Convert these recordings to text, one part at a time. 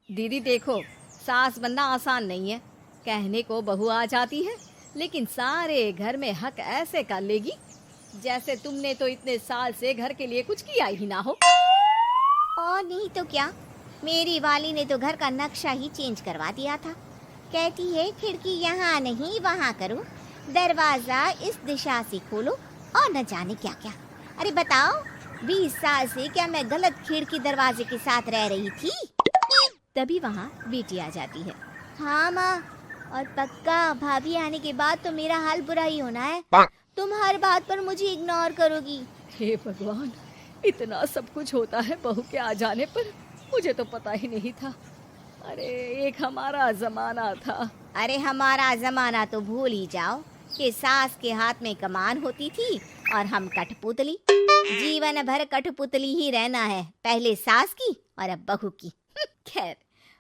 दीदी देखो, सास बनना आसान नहीं है। कहने को बहू आ जाती है, लेकिन सारे घर में हक ऐसे कर लेगी जैसे तुमने तो इतने साल से घर के लिए कुछ किया ही ना हो। और नहीं तो क्या, मेरी वाली ने तो घर का नक्शा ही चेंज करवा दिया था। कहती है खिड़की यहाँ नहीं वहाँ करो, दरवाजा इस दिशा से खोलो और न जाने क्या क्या। अरे बताओ, 20 साल से क्या मैं गलत खिड़की दरवाजे के साथ रह रही थी? तभी वहाँ बेटी आ जाती है। हाँ माँ, और पक्का भाभी आने के बाद तो मेरा हाल बुरा ही होना है। तुम हर बात पर मुझे इग्नोर करोगी। हे भगवान, इतना सब कुछ होता है बहू के आ जाने पर, मुझे तो पता ही नहीं था। अरे एक हमारा जमाना था। अरे हमारा जमाना तो भूल ही जाओ कि सास के हाथ में कमान होती थी और हम कठपुतली। जीवन भर कठपुतली ही रहना है, पहले सास की और अब बहू की। खैर,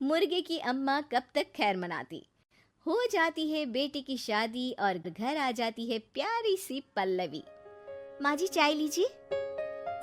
मुर्गे की अम्मा कब तक खैर मनाती। हो जाती है बेटी की शादी और घर आ जाती है प्यारी सी पल्लवी। माँ जी चाय लीजिए।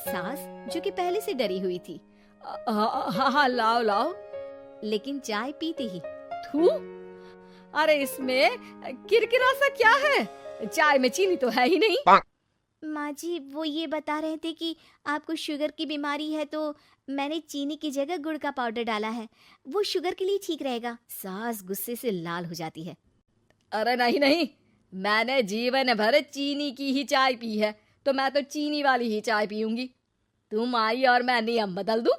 सास जो कि पहले से डरी हुई थी, हाँ हाँ लाओ लाओ, लेकिन चाय पीती ही थू, अरे इसमें किरकिरा सा क्या है, चाय में चीनी तो है ही नहीं। माँ जी वो ये बता रहे थे कि आपको शुगर की बीमारी है, तो मैंने चीनी की जगह गुड़ का पाउडर डाला है, वो शुगर के लिए ठीक रहेगा। सास गुस्से से लाल हो जाती है। अरे नहीं नहीं, मैंने जीवन भर चीनी की ही चाय पी है, तो मैं तो चीनी वाली ही चाय पीऊंगी। तुम आई और मैं नियम बदल दूं?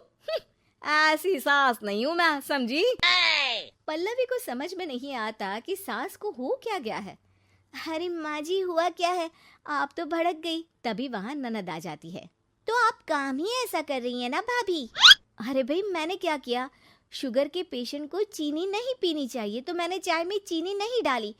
ऐसी सास नहीं हूं मैं, समझी? पल्लवी को समझ में नहीं आता कि सास को हो क्या गया है। अरे माँ जी हुआ क्या है, आप तो भड़क गई। तभी वहाँ ननद आ जाती है। तो आप काम ही ऐसा कर रही हैं ना भाभी? अरे भाई मैंने क्या किया, शुगर के पेशेंट को चीनी नहीं पीनी चाहिए तो मैंने चाय में चीनी नहीं डाली।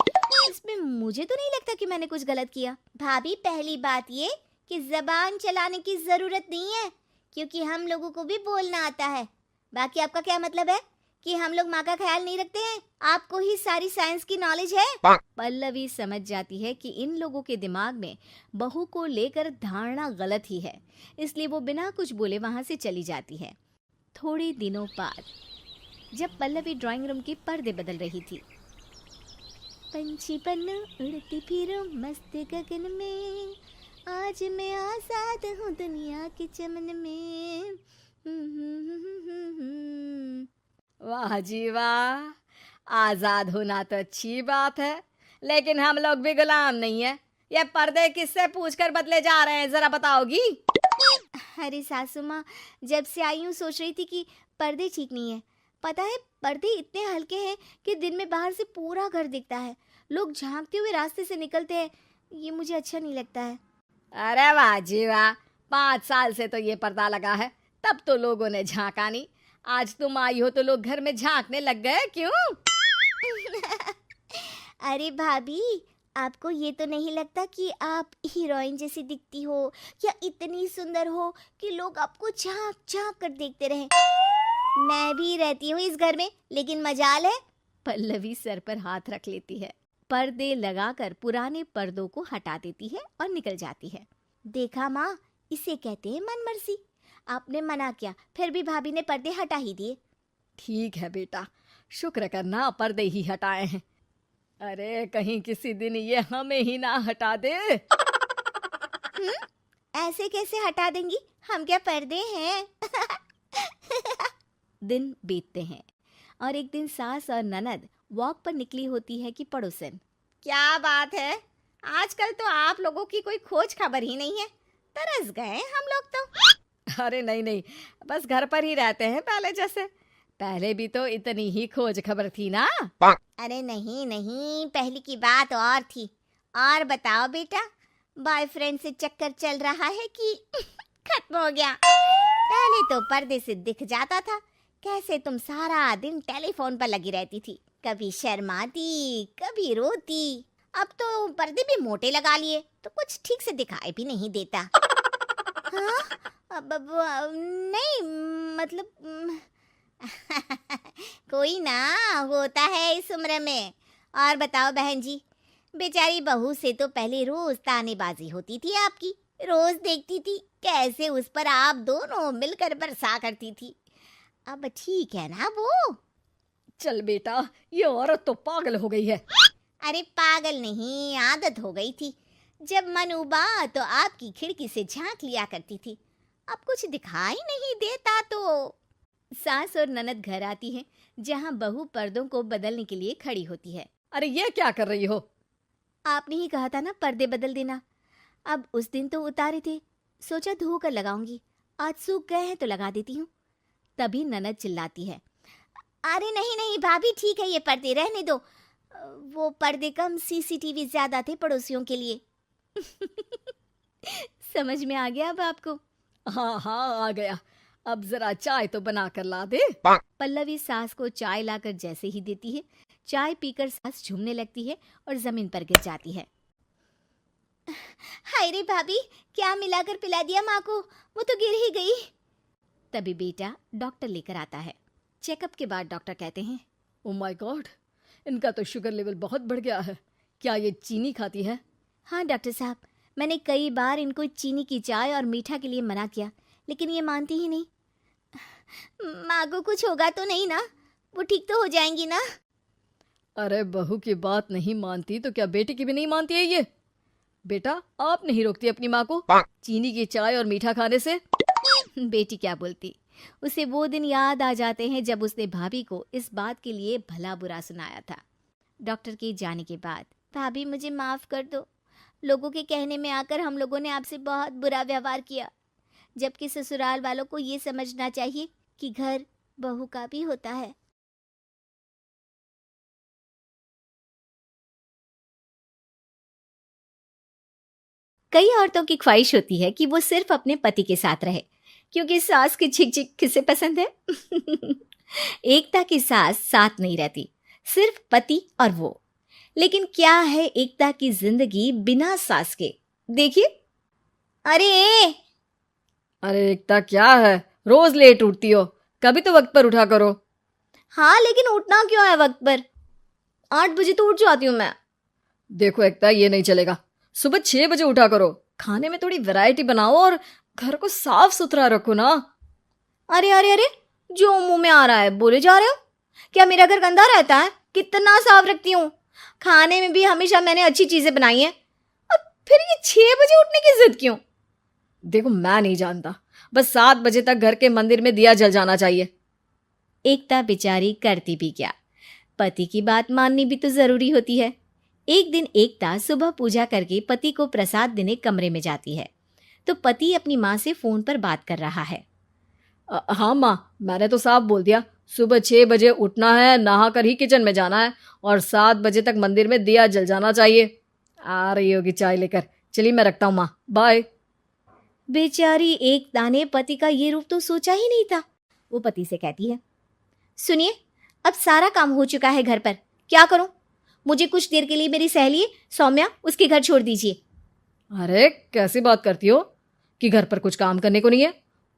इसमें मुझे तो नहीं लगता कि मैंने कुछ गलत किया। भाभी पहली बात ये कि जबान चलाने की जरूरत नहीं है, क्योंकि हम लोगों को भी बोलना आता है। बाकी आपका क्या मतलब है कि हम लोग माँ का ख्याल नहीं रखते हैं? आपको ही सारी साइंस की नॉलेज है। पल्लवी समझ जाती है कि इन लोगों के दिमाग में बहू को लेकर धारणा गलत ही है, इसलिए वो बिना कुछ बोले वहां से चली जाती है। थोड़े दिनों बाद जब पल्लवी ड्राइंग रूम के पर्दे बदल रही थी, पंछी पन्नू उड़ती फिरूं मस्त गगन में, आज मैं आजाद हूँ दुनिया के चमन में। वाह जी वाह, आजाद होना तो अच्छी बात है, लेकिन हम लोग भी गुलाम नहीं है। ये पर्दे किससे पूछकर बदले जा रहे हैं, जरा बताओगी? अरे सासू माँ, जब से आई हूँ सोच रही थी कि पर्दे ठीक नहीं है। पता है पर्दे इतने हल्के हैं कि दिन में बाहर से पूरा घर दिखता है, लोग झांकते हुए रास्ते से निकलते हैं, ये मुझे अच्छा नहीं लगता है। अरे वाह जी वाह, 5 साल से तो ये पर्दा लगा है, तब तो लोगों ने झांका नहीं। आज तुम आई हो तो लोग घर में झांकने लग गए, क्यों? अरे भाभी, आपको ये तो नहीं लगता कि आप हीरोइन जैसी दिखती हो या इतनी सुंदर हो कि लोग आपको झांक झांक कर देखते रहें? मैं भी रहती हूँ इस घर में, लेकिन मजाल है। पल्लवी सर पर हाथ रख लेती है, पर्दे लगाकर पुराने पर्दों को हटा देती है और निकल जाती है। देखा माँ, इसे कहते हैं मनमर्जी। आपने मना किया, फिर भी भाभी ने पर्दे हटा ही दिए। ठीक है बेटा, शुक्र करना पर्दे ही हटाए हैं। अरे कहीं किसी दिन ये हमें ही ना हटा दे। ऐसे कैसे हटा देंगी, हम क्या पर्दे हैं? दिन बीतते हैं और एक दिन सास और ननद वॉक पर निकली होती है कि पड़ोसन। क्या बात है, आजकल तो आप लोगों की कोई खोज खबर ही नहीं है। तरस गए हम लोग तो। अरे नहीं नहीं, बस घर पर ही रहते हैं पहले जैसे। पहले भी तो इतनी ही खोज खबर थी ना। अरे नहीं नहीं, पहले की बात और थी। और बताओ बेटा, बॉयफ्रेंड से चक्कर चल रहा है कि खत्म हो गया? पहले तो पर्दे से दिख जाता था कैसे तुम सारा दिन टेलीफोन पर लगी रहती थी, कभी शर्माती कभी रोती। अब तो पर्दे भी मोटे लगा लिए तो कुछ ठीक से दिखाई भी नहीं देता। हाँ? अब नहीं मतलब कोई ना, होता है इस उम्र में। और बताओ बहन जी, बेचारी बहू से तो पहले रोज तानेबाजी होती थी आपकी, रोज देखती थी कैसे उस पर आप दोनों मिलकर बरसा करती थी। अब ठीक है ना वो? चल बेटा, ये औरत तो पागल हो गई है। अरे पागल नहीं, आदत हो गई थी। जब मन उबा तो आपकी खिड़की से झांक लिया करती थी। अब कुछ दिखाई नहीं देता तो। सास और ननद घर आती हैं, जहां बहू पर्दों को बदलने के लिए खड़ी होती है। अरे ये क्या कर रही हो? आपने ही कहा था ना पर्दे बदल देना। अब उस दिन तो उतारे थे, सोचा धोकर लगाऊंगी। आज सूख गए हैं तो लगा देती हूँ। तभी ननद चिल्लाती है, अरे नहीं नहीं भाभी, ठीक है ये पर्दे रहने दो। वो पर्दे कम, सीसीटीवी ज्यादा थे पड़ोसियों के लिए। समझ में आ गया अब आपको? हाँ हाँ, आ गया। अब जरा चाय तो बना कर ला दे। पल्लवी सास को चाय लाकर जैसे ही देती है, चाय पीकर सास झूमने लगती है और जमीन पर गिर जाती है। हाय रे भाभी, क्या मिलाकर पिला दिया माँ को, वो तो गिर ही गई। तभी बेटा डॉक्टर लेकर आता है। चेकअप के बाद डॉक्टर कहते हैं, ओ माय गॉड, इनका तो शुगर लेवल बहुत बढ़ गया है। क्या ये चीनी खाती है? हाँ डॉक्टर साहब, मैंने कई बार इनको चीनी की चाय और मीठा के लिए मना किया, लेकिन ये मानती ही नहीं। माँ को कुछ होगा तो नहीं ना? वो ठीक तो हो जाएंगी ना? अरे बहू की बात नहीं मानती तो क्या बेटी की भी नहीं मानती है ये? बेटा, आप नहीं रोकती अपनी माँ को चीनी की चाय और मीठा खाने से? बेटी क्या बोलती, उसे वो दिन याद आ जाते हैं जब उसने भाभी को इस बात के लिए भला बुरा सुनाया था। डॉक्टर के जाने के बाद, भाभी मुझे माफ कर दो, लोगों के कहने में आकर हम लोगों ने आपसे बहुत बुरा व्यवहार किया, जबकि ससुराल वालों को ये समझना चाहिए कि घर बहू का भी होता है। कई औरतों की ख्वाहिश होती है कि वो सिर्फ अपने पति के साथ रहे, क्योंकि सास की झिक झिक किसे पसंद है? एकता की सास साथ नहीं रहती, सिर्फ पति और वो। लेकिन क्या है एकता की जिंदगी बिना सास के? देखिए। अरे अरे एकता, क्या है, रोज लेट उठती हो, कभी तो वक्त पर उठा करो। हाँ, लेकिन उठना क्यों है वक्त पर? 8 बजे तो उठ जाती हूँ मैं। देखो एकता, ये नहीं चलेगा। सुबह 6 बजे उठा करो, खाने में थोड़ी वैरायटी बनाओ और घर को साफ सुथरा रखो ना। अरे अरे अरे, जो मुंह में आ रहा है बोले जा रहे हो। क्या मेरा घर गंदा रहता है? कितना साफ रखती हूँ। खाने में भी हमेशा मैंने अच्छी चीजें बनाई हैं। अब फिर ये 6 बजे उठने की जिद क्यों? देखो, मैं नहीं जानता, बस 7 बजे तक घर के मंदिर में दिया जल जाना चाहिए। एकता बेचारी करती भी क्या, पति की बात माननी भी तो जरूरी होती है। एक दिन एकता सुबह पूजा करके पति को प्रसाद देने कमरे में जाती है, तो पति अपनी माँ से फोन पर बात कर रहा है। हाँ माँ, मैंने तो साफ बोल दिया, सुबह 6 बजे उठना है, नहा कर ही किचन में जाना है और 7 बजे तक मंदिर में दिया जल जाना चाहिए। आ रही होगी चाय लेकर, चलिए मैं रखता हूँ माँ, बाय। बेचारी एकता ने पति का ये रूप तो सोचा ही नहीं था। वो पति से कहती है, सुनिए, अब सारा काम हो चुका है घर पर, क्या करूं? मुझे कुछ देर के लिए मेरी सहेली सौम्या, उसके घर छोड़ दीजिए। अरे कैसी बात करती हो कि घर पर कुछ काम करने को नहीं है?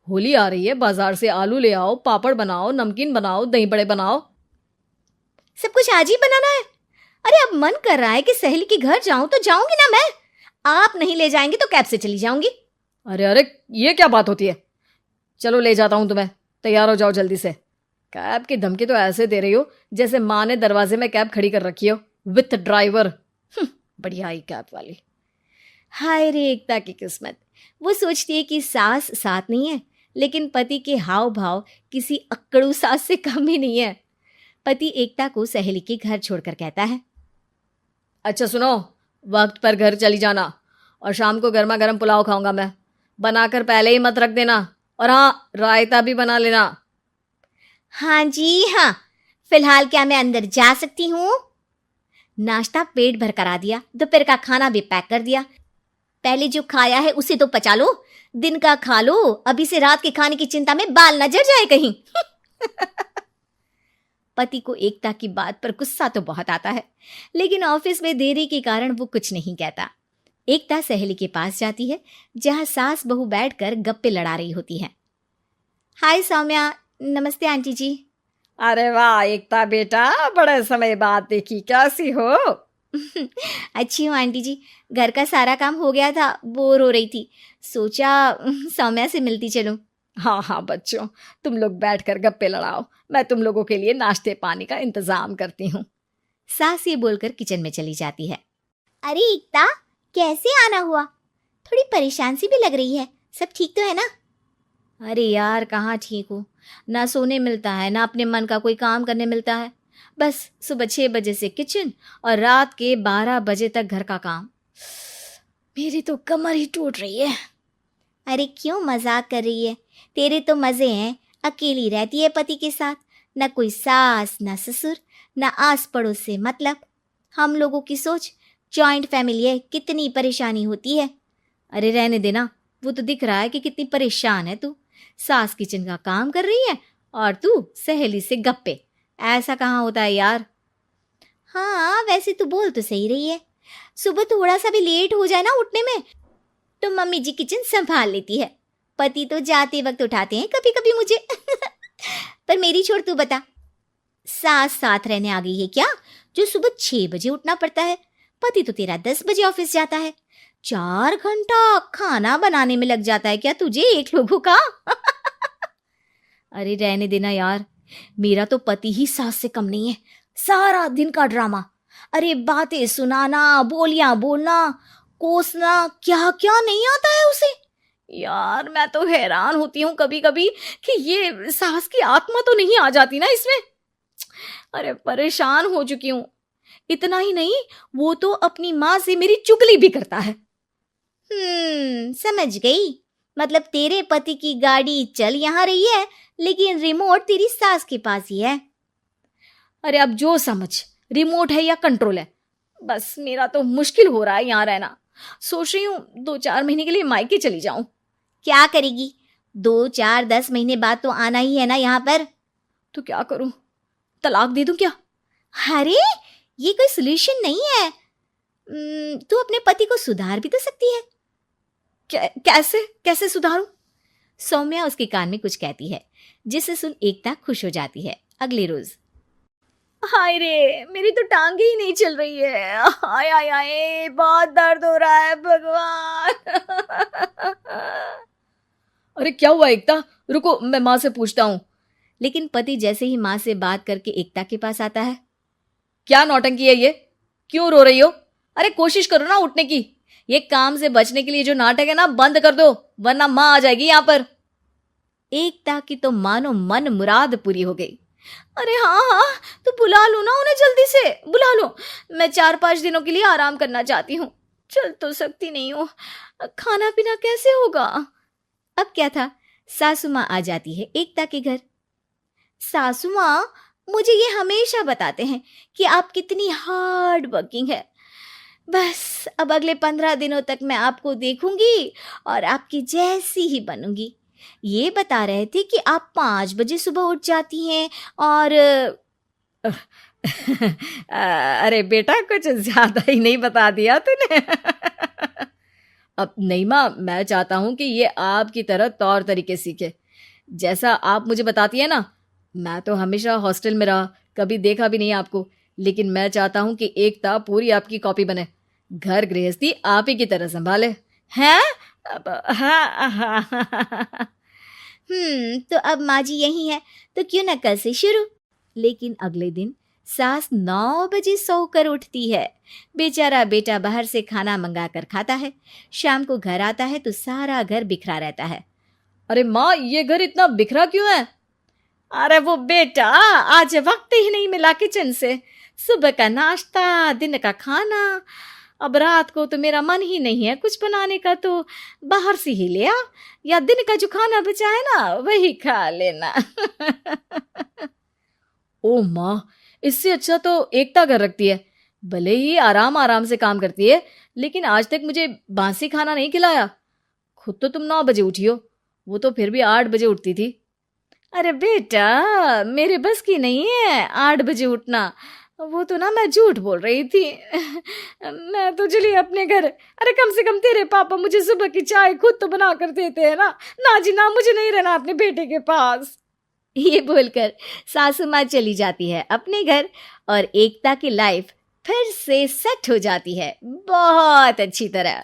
होली आ रही है, बाजार से आलू ले आओ, पापड़ बनाओ, नमकीन बनाओ, दही बड़े बनाओ। सब कुछ आज ही बनाना है? अरे अब मन कर रहा है कि सहेली के घर जाऊं तो जाऊंगी ना मैं। आप नहीं ले जाएंगे तो कैब से चली जाऊंगी। अरे अरे, ये क्या बात होती है? चलो ले जाता हूँ तुम्हें, तैयार हो जाओ जल्दी से। कैब की धमकी तो ऐसे दे रही हो जैसे माँ ने दरवाजे में कैब खड़ी कर रखी हो, विथ ड्राइवर। बढ़िया आई कैब वाली। हाय रे एकता की किस्मत, वो सोचती है कि सास साथ नहीं है, लेकिन पति के हाव भाव किसी अक्कड़ू सास से कम ही नहीं है। पति एकता को सहेली के घर छोड़कर कहता है, अच्छा सुनो, वक्त पर घर चली जाना और शाम को गर्मा गर्म पुलाव खाऊंगा मैं, बनाकर पहले ही मत रख देना, और हाँ, रायता भी बना लेना। हाँ जी हाँ, फिलहाल क्या मैं अंदर जा सकती हूँ? नाश्ता पेट भर करा दिया, दोपहर का खाना भी पैक कर दिया। पहले जो खाया है उसे तो पचा लो, दिन का खा लो, अभी से रात के खाने की चिंता में बाल न जल जाए कहीं। पति को एकता की बात पर गुस्सा तो बहुत आता है, लेकिन ऑफिस में देरी के कारण वो कुछ नहीं कहता। एकता सहेली के पास जाती है, जहां सास बहू बैठकर गप्पे लड़ा रही होती है। हाय सौम्या, नमस्ते आंटी जी। अरे वाह एकता बेटा, बड़े समय बाद देखी, कैसी हो? अच्छी हूँ आंटी जी, घर का सारा काम हो गया था, बोर हो रही थी, सोचा सौम्या से मिलती चलूं। हाँ हाँ बच्चों, तुम लोग बैठकर गप्पे लड़ाओ, मैं तुम लोगों के लिए नाश्ते पानी का इंतजाम करती हूँ। सास ये बोलकर किचन में चली जाती है। अरे एकता, कैसे आना हुआ? थोड़ी परेशान सी भी लग रही है। सब ठीक तो है ना? अरे यार, कहाँ ठीक हूँ। ना सोने मिलता है, ना अपने मन का कोई काम करने मिलता है। बस सुबह 6 बजे से किचन और रात के 12 बजे तक घर का काम। मेरी तो कमर ही टूट रही है। अरे क्यों मजाक कर रही है? तेरे तो मजे हैं। अकेली रहती है पति के साथ, न कोई सास न ससुर, न आस पड़ोस से मतलब। हम लोगों की सोच, जॉइंट फैमिली है, कितनी परेशानी होती है। अरे रहने देना, वो तो दिख रहा है कि कितनी परेशान है तू। सास किचन का काम कर रही है और तू सहेली से गप्पे। ऐसा कहाँ होता है यार। हाँ वैसे तू बोल तो सही रही है। सुबह थोड़ा सा भी लेट हो जाए ना उठने में तो मम्मी जी किचन संभाल लेती है। पति तो जाते वक्त उठाते हैं कभी कभी मुझे। पर मेरी छोड़, तू बता, सास साथ रहने आ गई है क्या, जो सुबह 6 बजे उठना पड़ता है? पति तो तेरा 10 बजे ऑफिस जाता है। 4 घंटा खाना बनाने में लग जाता है क्या तुझे एक लोगों का? अरे रहने देना यार, मेरा तो पति ही सास से कम नहीं है। सारा दिन का ड्रामा, अरे बातें सुनाना, बोलियां बोलना, कोसना, क्या क्या नहीं आता है उसे। यार मैं तो हैरान होती हूँ कभी कभी कि ये सास की आत्मा तो नहीं आ जाती ना इसमें। अरे परेशान हो चुकी हूँ। इतना ही नहीं, वो तो अपनी माँ से मेरी चुगली भी करता है। समझ गई। मतलब तेरे पति की गाड़ी चल यहाँ रही है, लेकिन रिमोट तेरी सास के पास ही है। अरे अब जो समझ, रिमोट है या कंट्रोल है, बस मेरा तो मुश्किल हो रहा है यहाँ रहना। सोच रही हूँ 2-4 महीने के लिए मायके चली जाऊं। क्या करेगी? 2-4-10 महीने बाद तो आना ही है ना यहाँ पर। तो क्या करूं, तलाक दे दूं क्या? अरे ये कोई सोल्यूशन नहीं है। तू अपने पति को सुधार भी तो सकती है। कैसे कैसे सुधारूं? सौम्या उसके कान में कुछ कहती है, जिसे सुन एकता खुश हो जाती है। अगले रोज, हाय रे, मेरी तो टांगे ही नहीं चल रही है। हाय हाय हाय, बहुत दर्द हो रहा है भगवान। अरे क्या हुआ एकता, रुको मैं माँ से पूछता हूँ। लेकिन पति जैसे ही माँ से बात करके एकता के पास आता है। क्या नौटंकी है ये, क्यों रो रही हो? अरे कोशिश करो ना उठने की। ये काम से बचने के लिए जो नाटक है ना, बंद कर दो, वरना माँ आ जाएगी यहाँ पर। एकता की तो मानो मन मुराद पूरी हो गई। अरे हाँ हाँ, तो बुला लो ना उन्हें, जल्दी से बुला लो। मैं 4-5 दिनों के लिए आराम करना चाहती हूँ। चल तो सकती नहीं हूँ, खाना पीना कैसे होगा? अब क्या था, सासू माँ आ जाती है एकता के घर। सासू माँ, मुझे ये हमेशा बताते हैं कि आप कितनी हार्ड वर्किंग है। बस अब अगले 15 दिनों तक मैं आपको देखूंगी और आपकी जैसी ही बनूंगी। ये बता रहे थे कि आप 5 बजे सुबह उठ जाती हैं और अरे बेटा, कुछ ज्यादा ही नहीं बता दिया तूने। अब नहीं माँ, मैं चाहता हूँ कि ये आपकी तरह तौर तरीके सीखे, जैसा आप मुझे बताती है ना। मैं तो हमेशा हॉस्टल में रहा, कभी देखा भी नहीं आपको, लेकिन मैं चाहता हूँ कि एकता पूरी आपकी कॉपी बने, घर गृहस्थी आप ही की तरह संभाले। हैं? हाँ। तो अब माँ जी यही है, तो क्यों ना कल से शुरू। लेकिन अगले दिन सास 9 बजे सोकर उठती है। बेचारा बेटा बाहर से खाना मंगा कर खाता है। शाम को घर आता है तो सारा घर बिखरा रहता है। अरे माँ, ये घर इतना बिखरा क्यों है? अरे वो बेटा, आज वक्त ही नहीं मिला किचन से। सुबह का नाश्ता, दिन का खाना, अब रात को तो मेरा मन ही नहीं है कुछ बनाने का, तो बाहर से ही ले आ, या दिन का जो खाना बचा है ना वही खा लेना। ओ माँ, इससे अच्छा तो एकता घर रखती है। भले ही आराम आराम से काम करती है, लेकिन आज तक मुझे बासी खाना नहीं खिलाया। खुद तो तुम 9 बजे उठी हो, वो तो फिर भी 8 बजे उठती थी। अरे बेटा, मेरे बस की नहीं है 8 बजे उठना, वो तो ना मैं झूठ बोल रही थी। मैं तो चली अपने घर। अरे कम से कम तेरे पापा मुझे सुबह की चाय खुद तो बना कर देते हैं ना। ना जी ना, मुझे नहीं रहना अपने बेटे के पास। ये बोलकर सासू माँ चली जाती है अपने घर और एकता की लाइफ फिर से सेट हो जाती है बहुत अच्छी तरह।